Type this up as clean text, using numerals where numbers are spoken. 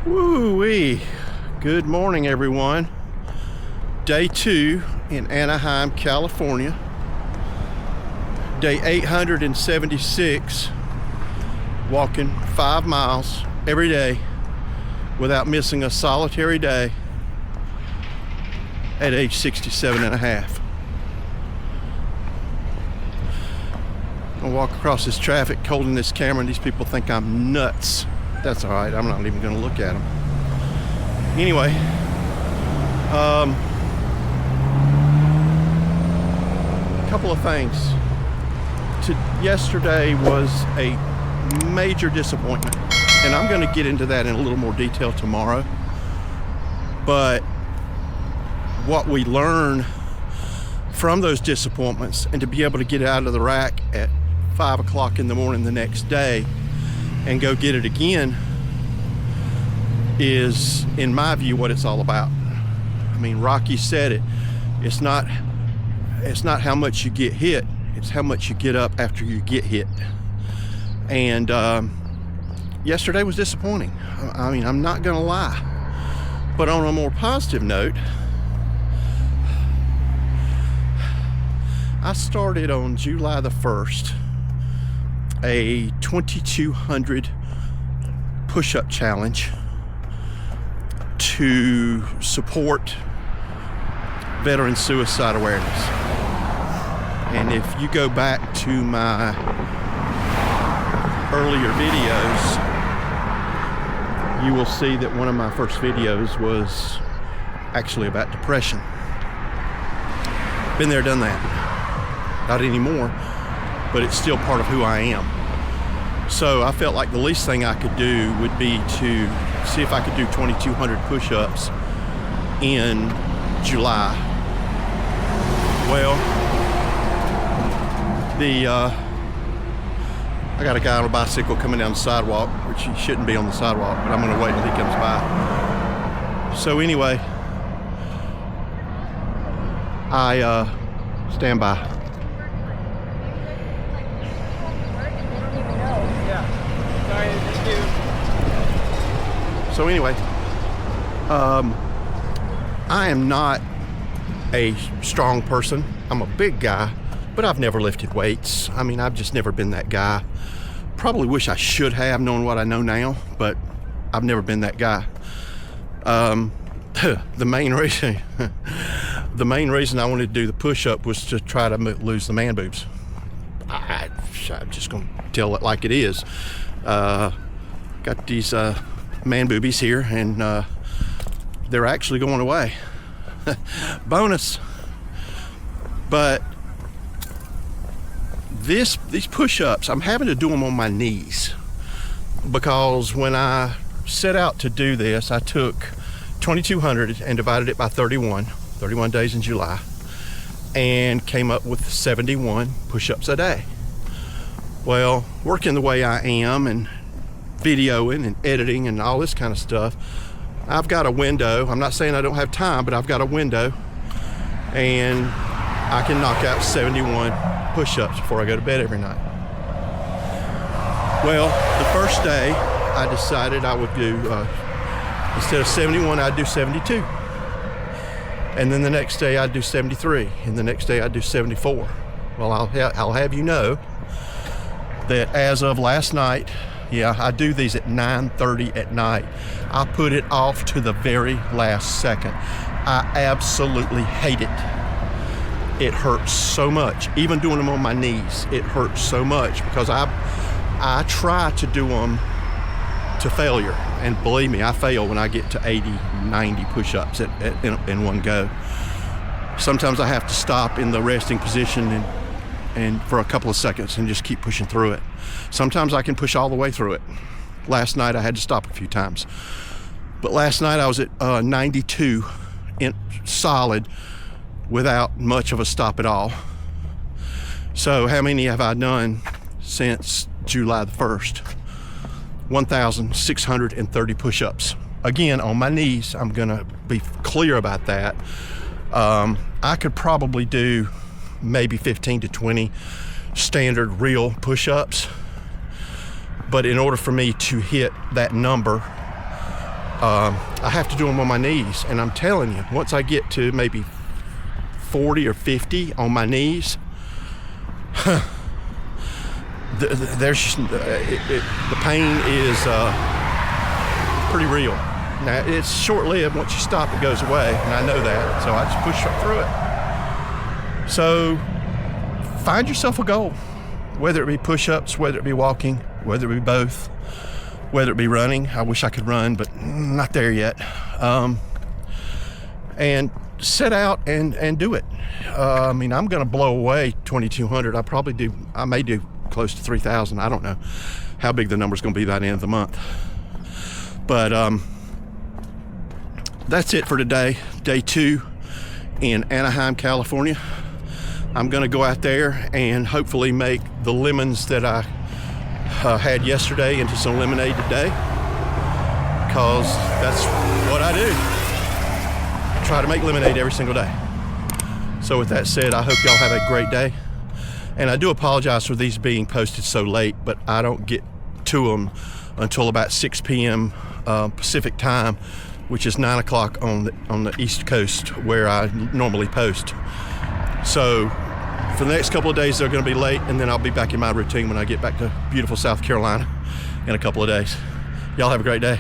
Woo-wee. Good morning, everyone. Day 2 in Anaheim, California. Day 876, walking 5 miles every day without missing a solitary day at age 67 and a half. I walk across this traffic holding this camera and these people think I'm nuts. That's all right, I'm not even gonna look at them. Anyway, a couple of things. Yesterday was a major disappointment, and I'm gonna get into that in a little more detail tomorrow. But what we learn from those disappointments, and to be able to get out of the rack at 5 o'clock in the morning the next day and go get it again, is, in my view, what it's all about. I mean, Rocky said it. It's not how much you get hit, it's how much you get up after you get hit. And yesterday was disappointing. I mean, I'm not gonna lie. But on a more positive note, I started on July the 1st a 2,200 push-up challenge to support veteran suicide awareness. And if you go back to my earlier videos, you will see that one of my first videos was actually about depression. Been there, done that. Not anymore, but it's still part of who I am. So I felt like the least thing I could do would be to see if I could do 2,200 push-ups in July. Well, I got a guy on a bicycle coming down the sidewalk, which he shouldn't be on the sidewalk, but I'm gonna wait till he comes by. So anyway, I stand by. So anyway, I am not a strong person. I'm a big guy, but I've never lifted weights. I mean, I've just never been that guy. Probably wish I should have, known what I know now, but I've never been that guy. The main reason I wanted to do the push-up was to try to lose the man boobs. I'm just gonna tell it like it is. Got these man boobies here, and they're actually going away. Bonus. But these push-ups, I'm having to do them on my knees, because when I set out to do this, I took 2,200 and divided it by 31 days in July, and came up with 71 push-ups a day. Well, working the way I am and videoing and editing and all this kind of stuff, I've got a window. I'm not saying I don't have time, but I've got a window, and I can knock out 71 push-ups before I go to bed every night. Well, the first day I decided I would do, instead of 71, I'd do 72. And then the next day I'd do 73, and the next day I'd do 74. Well, I'll have you know that as of last night, yeah, I do these at 9:30 at night. I put it off to the very last second. I absolutely hate it. It hurts so much. Even doing them on my knees, it hurts so much, because I try to do them to failure. And believe me, I fail when I get to 80, 90 push-ups in one go. Sometimes I have to stop in the resting position and for a couple of seconds and just keep pushing through it. Sometimes I can push all the way through it. Last night I had to stop a few times. But last night I was at 92 solid without much of a stop at all. So how many have I done since July the 1st? 1,630 push-ups. Again, on my knees. I'm gonna be clear about that. I could probably do maybe 15 to 20 standard real push-ups, but in order for me to hit that number, I have to do them on my knees, and I'm telling you, once I get to maybe 40 or 50 on my knees, there's just, the pain is pretty real. Now, it's short-lived. Once you stop, it goes away, and I know that, so I just push up through it. So find yourself a goal, whether it be push-ups, whether it be walking, whether it be both, whether it be running. I wish I could run, but not there yet. And set out and do it. I mean, I'm going to blow away 2,200. I may do close to 3,000. I don't know how big the number's going to be by the end of the month. But that's it for today. Day 2 in Anaheim, California. I'm going to go out there and hopefully make the lemons that I had yesterday into some lemonade today, because that's what I do. I try to make lemonade every single day. So with that said, I hope y'all have a great day. And I do apologize for these being posted so late, but I don't get to them until about 6 p.m. Pacific time, which is 9 o'clock on the East Coast where I normally post. So for the next couple of days, they're going to be late, and then I'll be back in my routine when I get back to beautiful South Carolina in a couple of days. Y'all have a great day.